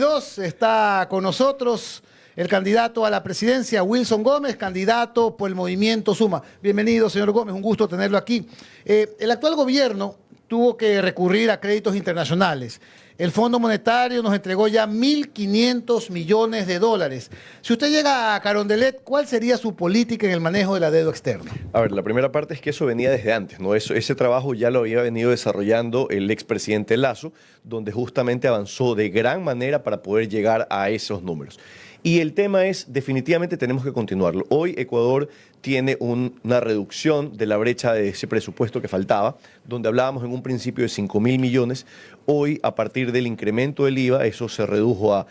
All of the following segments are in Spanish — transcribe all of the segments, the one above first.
2022 está con nosotros el candidato a la presidencia, Wilson Gómez, candidato por el Movimiento Suma. Bienvenido, señor Gómez, un gusto tenerlo aquí. El actual gobierno tuvo que recurrir a créditos internacionales. El Fondo Monetario nos entregó ya 1.500 millones de dólares. Si usted llega a Carondelet, ¿cuál sería su política en el manejo de la deuda externa? A ver, la primera parte es que eso venía desde antes, ¿no? Ese trabajo ya lo había venido desarrollando el expresidente Lasso, donde justamente avanzó de gran manera para poder llegar a esos números. Y el tema es, definitivamente tenemos que continuarlo. Hoy Ecuador tiene una reducción de la brecha de ese presupuesto que faltaba, donde hablábamos en un principio de 5.000 millones. Hoy, a partir del incremento del IVA, eso se redujo a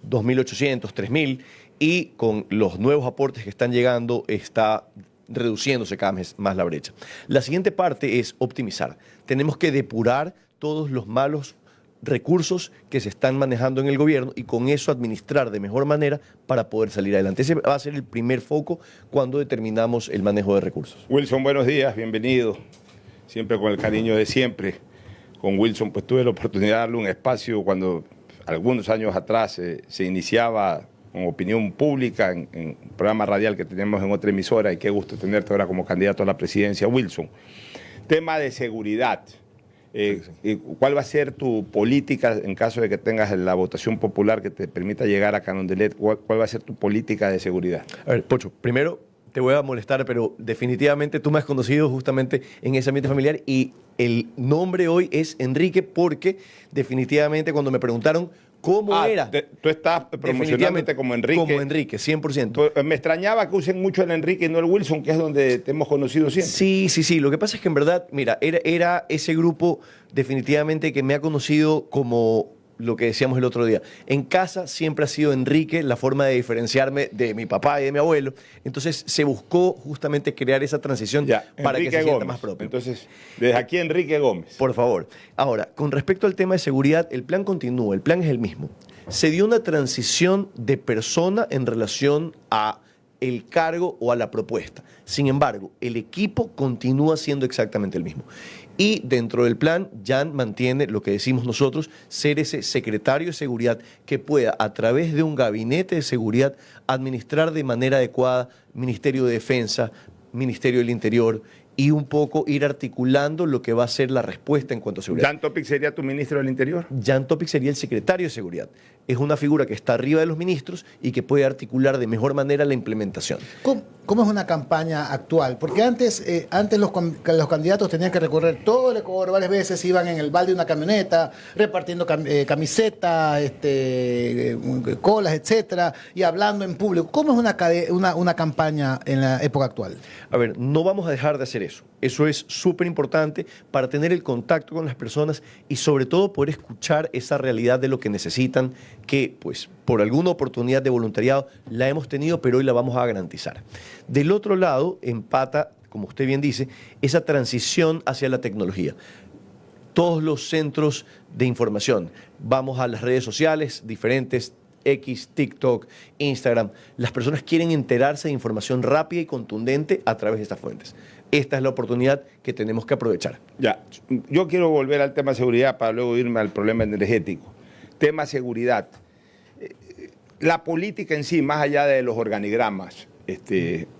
2.800, 3.000, y con los nuevos aportes que están llegando, está reduciéndose cada vez más la brecha. La siguiente parte es optimizar. Tenemos que depurar todos los malos recursos que se están manejando en el gobierno y con eso administrar de mejor manera para poder salir adelante. Ese va a ser el primer foco cuando determinamos el manejo de recursos. Wilson, buenos días, bienvenido. Siempre con el cariño de siempre. Con Wilson pues tuve la oportunidad de darle un espacio cuando algunos años atrás se iniciaba con opinión pública en un programa radial que teníamos en otra emisora, y qué gusto tenerte ahora como candidato a la presidencia, Wilson. Tema de seguridad. ¿Cuál va a ser tu política en caso de que tengas la votación popular que te permita llegar a Carondelet? ¿Cuál va a ser tu política de seguridad? A ver, Pocho, primero te voy a molestar, pero definitivamente tú me has conocido justamente en ese ambiente familiar y el nombre hoy es Enrique porque definitivamente cuando me preguntaron ¿cómo era? Tú estás promocionándote como Enrique. Como Enrique, 100%. Me extrañaba que usen mucho el Enrique y no el Wilson, que es donde te hemos conocido siempre. Sí. Lo que pasa es que en verdad, mira, era ese grupo definitivamente que me ha conocido como lo que decíamos el otro día. En casa siempre ha sido Enrique la forma de diferenciarme de mi papá y de mi abuelo. Entonces se buscó justamente crear esa transición para Enrique que se sienta Gómez. más propio. Entonces, desde aquí Enrique Gómez. Por favor. Ahora, con respecto al tema de seguridad, el plan continúa, el plan es el mismo. Se dio una transición de persona en relación a el cargo o a la propuesta. Sin embargo, el equipo continúa siendo exactamente el mismo. Y dentro del plan, Jan mantiene lo que decimos nosotros, ser ese secretario de seguridad que pueda, a través de un gabinete de seguridad, administrar de manera adecuada Ministerio de Defensa, Ministerio del Interior, y un poco ir articulando lo que va a ser la respuesta en cuanto a seguridad. ¿Jan Topic sería tu ministro del Interior? Jan Topic sería el secretario de Seguridad. Es una figura que está arriba de los ministros y que puede articular de mejor manera la implementación. ¿Cómo es una campaña actual? Porque antes los candidatos tenían que recorrer todo el Ecuador varias veces, iban en el balde de una camioneta, repartiendo camisetas, colas, etcétera, y hablando en público. ¿Cómo es una campaña en la época actual? A ver, no vamos a dejar de hacer eso. Eso es súper importante para tener el contacto con las personas y sobre todo poder escuchar esa realidad de lo que necesitan, que pues por alguna oportunidad de voluntariado la hemos tenido, pero hoy la vamos a garantizar. Del otro lado, empata, como usted bien dice, esa transición hacia la tecnología. Todos los centros de información, vamos a las redes sociales diferentes, X, TikTok, Instagram, las personas quieren enterarse de información rápida y contundente a través de estas fuentes. Esta es la oportunidad que tenemos que aprovechar. Ya, yo quiero volver al tema de seguridad para luego irme al problema energético. Tema seguridad. La política en sí, más allá de los organigramas,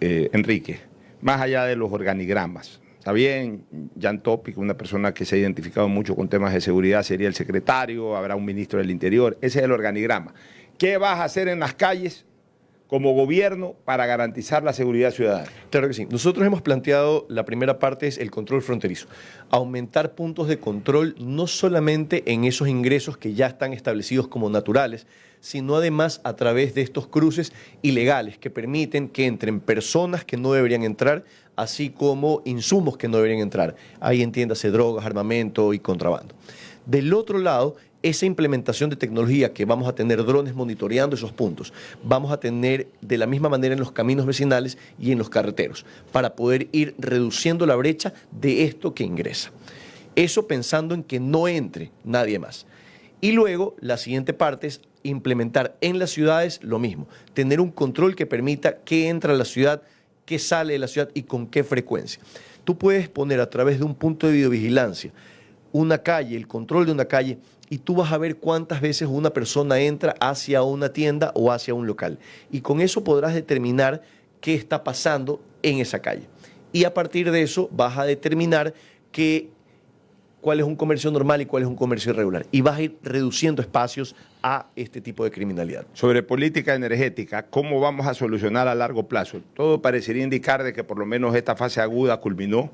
Enrique, más allá de los organigramas. Está bien, Jan Topic, una persona que se ha identificado mucho con temas de seguridad, sería el secretario, habrá un ministro del Interior, ese es el organigrama. ¿Qué vas a hacer en las calles como gobierno para garantizar la seguridad ciudadana? Claro que sí. Nosotros hemos planteado, la primera parte es el control fronterizo. Aumentar puntos de control no solamente en esos ingresos que ya están establecidos como naturales, sino además a través de estos cruces ilegales que permiten que entren personas que no deberían entrar, así como insumos que no deberían entrar. Ahí entiéndase drogas, armamento y contrabando. Del otro lado, esa implementación de tecnología que vamos a tener drones monitoreando esos puntos, vamos a tener de la misma manera en los caminos vecinales y en los carreteros, para poder ir reduciendo la brecha de esto que ingresa. Eso pensando en que no entre nadie más. Y luego, la siguiente parte es implementar en las ciudades lo mismo, tener un control que permita qué entra a la ciudad, qué sale de la ciudad y con qué frecuencia. Tú puedes poner a través de un punto de videovigilancia una calle, el control de una calle, y tú vas a ver cuántas veces una persona entra hacia una tienda o hacia un local. Y con eso podrás determinar qué está pasando en esa calle. Y a partir de eso vas a determinar cuál es un comercio normal y cuál es un comercio irregular. Y vas a ir reduciendo espacios a este tipo de criminalidad. Sobre política energética, ¿cómo vamos a solucionar a largo plazo? Todo parecería indicar de que por lo menos esta fase aguda culminó.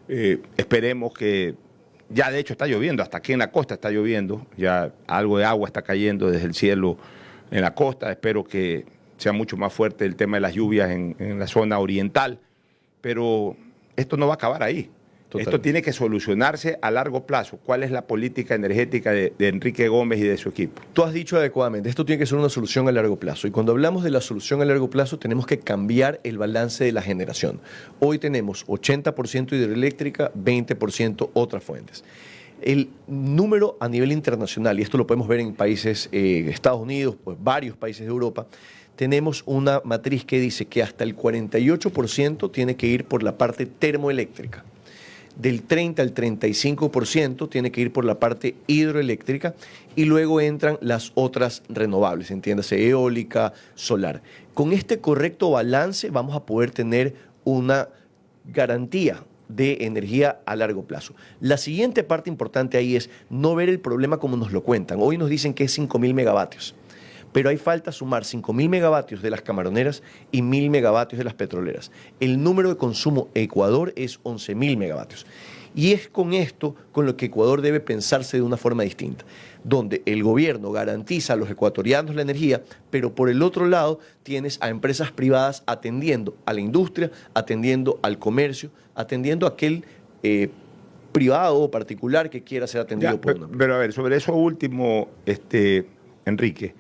Esperemos que ya de hecho está lloviendo, hasta aquí en la costa está lloviendo, ya algo de agua está cayendo desde el cielo en la costa. Espero que sea mucho más fuerte el tema de las lluvias en la zona oriental, pero esto no va a acabar ahí. Total. Esto tiene que solucionarse a largo plazo. ¿Cuál es la política energética de Enrique Gómez y de su equipo? Tú has dicho adecuadamente, esto tiene que ser una solución a largo plazo. Y cuando hablamos de la solución a largo plazo, tenemos que cambiar el balance de la generación. Hoy tenemos 80% hidroeléctrica, 20% otras fuentes. El número a nivel internacional, y esto lo podemos ver en países, Estados Unidos, pues varios países de Europa, tenemos una matriz que dice que hasta el 48% tiene que ir por la parte termoeléctrica. Del 30 al 35% tiene que ir por la parte hidroeléctrica y luego entran las otras renovables, entiéndase, eólica, solar. Con este correcto balance vamos a poder tener una garantía de energía a largo plazo. La siguiente parte importante ahí es no ver el problema como nos lo cuentan. Hoy nos dicen que es 5.000 megavatios. Pero ahí falta sumar 5.000 megavatios de las camaroneras y 1.000 megavatios de las petroleras. El número de consumo Ecuador es 11.000 megavatios. Y es con esto con lo que Ecuador debe pensarse de una forma distinta, donde el gobierno garantiza a los ecuatorianos la energía, pero por el otro lado tienes a empresas privadas atendiendo a la industria, atendiendo al comercio, atendiendo a aquel privado o particular que quiera ser atendido por una empresa. Pero a ver, sobre eso último, Enrique,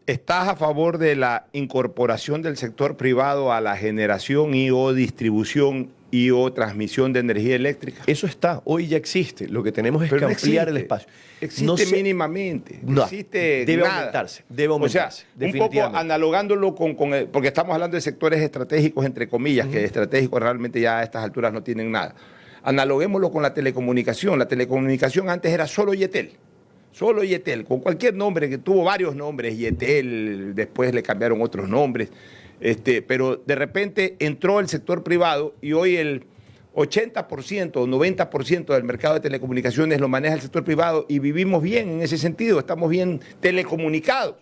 ¿estás a favor de la incorporación del sector privado a la generación y o distribución y o transmisión de energía eléctrica? Eso está, hoy ya existe. Lo que tenemos es que ampliar el espacio. Existe mínimamente. No, existe debe nada. aumentarse. Debe aumentarse. O sea, un poco analogándolo porque estamos hablando de sectores estratégicos, entre comillas, que estratégicos realmente ya a estas alturas no tienen nada. Analoguémoslo con la telecomunicación. La telecomunicación antes era solo Yetel. Solo Yetel, con cualquier nombre, que tuvo varios nombres, Yetel, después le cambiaron otros nombres, pero de repente entró el sector privado y hoy el 80% o 90% del mercado de telecomunicaciones lo maneja el sector privado y vivimos bien en ese sentido, estamos bien telecomunicados.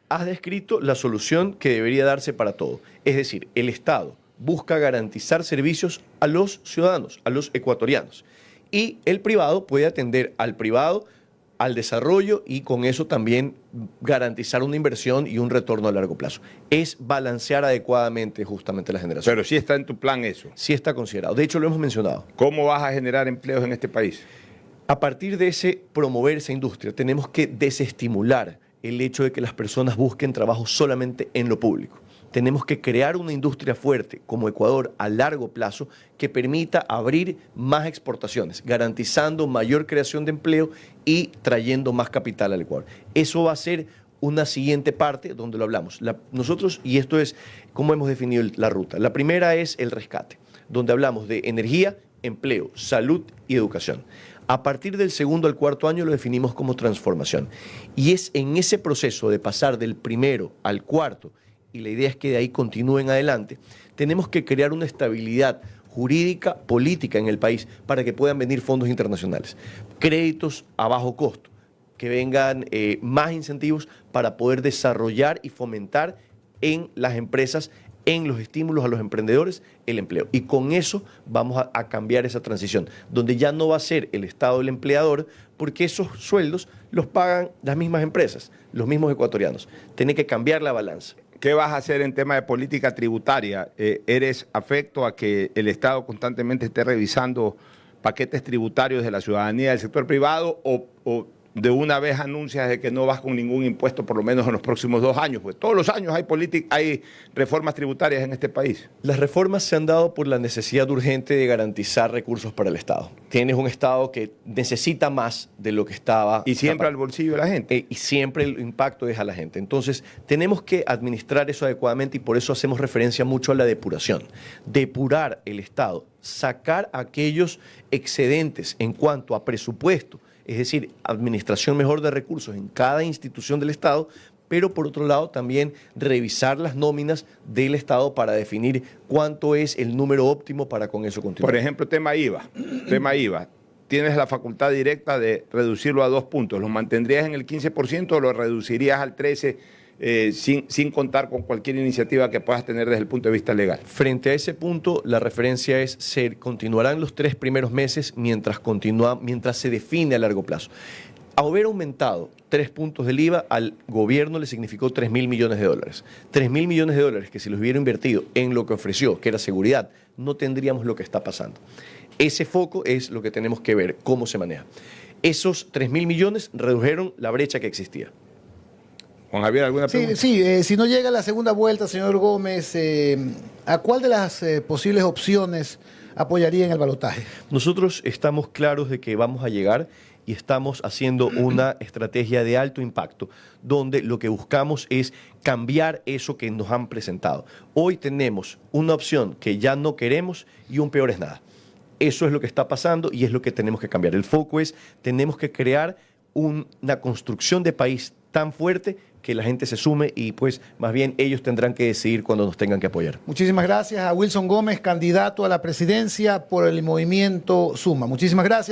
Has descrito la solución que debería darse para todo, es decir, el Estado busca garantizar servicios a los ciudadanos, a los ecuatorianos, y el privado puede atender al privado, al desarrollo y con eso también garantizar una inversión y un retorno a largo plazo. Es balancear adecuadamente justamente la generación. Pero sí está en tu plan eso. Sí está considerado. De hecho, lo hemos mencionado. ¿Cómo vas a generar empleos en este país? A partir de promover esa industria, tenemos que desestimular el hecho de que las personas busquen trabajo solamente en lo público. Tenemos que crear una industria fuerte como Ecuador a largo plazo que permita abrir más exportaciones, garantizando mayor creación de empleo y trayendo más capital al Ecuador. Eso va a ser una siguiente parte donde lo hablamos. Nosotros, y esto es cómo hemos definido la ruta. La primera es el rescate, donde hablamos de energía, empleo, salud y educación. A partir del segundo al cuarto año lo definimos como transformación. Y es en ese proceso de pasar del primero al cuarto, y la idea es que de ahí continúen adelante, tenemos que crear una estabilidad jurídica, política en el país para que puedan venir fondos internacionales, créditos a bajo costo, que vengan más incentivos para poder desarrollar y fomentar en las empresas, en los estímulos a los emprendedores, el empleo. Y con eso vamos a cambiar esa transición, donde ya no va a ser el Estado el empleador, porque esos sueldos los pagan las mismas empresas, los mismos ecuatorianos. Tiene que cambiar la balanza. ¿Qué vas a hacer en tema de política tributaria? ¿Eres afecto a que el Estado constantemente esté revisando paquetes tributarios de la ciudadanía del sector privado o de una vez anuncias de que no vas con ningún impuesto por lo menos en los próximos 2 años? Pues todos los años hay reformas tributarias en este país. Las reformas se han dado por la necesidad urgente de garantizar recursos para el Estado. Tienes un Estado que necesita más de lo que estaba. Y siempre al bolsillo de la gente. Y siempre el impacto es a la gente. Entonces, tenemos que administrar eso adecuadamente y por eso hacemos referencia mucho a la depuración. Depurar el Estado, sacar aquellos excedentes en cuanto a presupuesto, es decir, administración mejor de recursos en cada institución del Estado, pero por otro lado también revisar las nóminas del Estado para definir cuánto es el número óptimo para con eso continuar. Por ejemplo, tema IVA. Tienes la facultad directa de reducirlo a 2 puntos. ¿Lo mantendrías en el 15% o lo reducirías al 13% sin contar con cualquier iniciativa que puedas tener desde el punto de vista legal? Frente a ese punto, la referencia es continuarán los 3 primeros meses mientras se define a largo plazo. Haber aumentado 3 puntos del IVA al gobierno le significó $3.000 millones. $3.000 millones que si los hubiera invertido en lo que ofreció, que era seguridad, no tendríamos lo que está pasando. Ese foco es lo que tenemos que ver, cómo se maneja. Esos 3.000 millones redujeron la brecha que existía. Juan Javier, ¿alguna pregunta? Sí, si no llega la segunda vuelta, señor Gómez, ¿a cuál de las posibles opciones apoyaría en el balotaje? Nosotros estamos claros de que vamos a llegar y estamos haciendo una estrategia de alto impacto, donde lo que buscamos es cambiar eso que nos han presentado. Hoy tenemos una opción que ya no queremos y un peor es nada. Eso es lo que está pasando y es lo que tenemos que cambiar. El foco es, tenemos que crear una construcción de país tan fuerte que la gente se sume y pues más bien ellos tendrán que decidir cuando nos tengan que apoyar. Muchísimas gracias a Wilson Gómez, candidato a la presidencia por el movimiento Suma. Muchísimas gracias.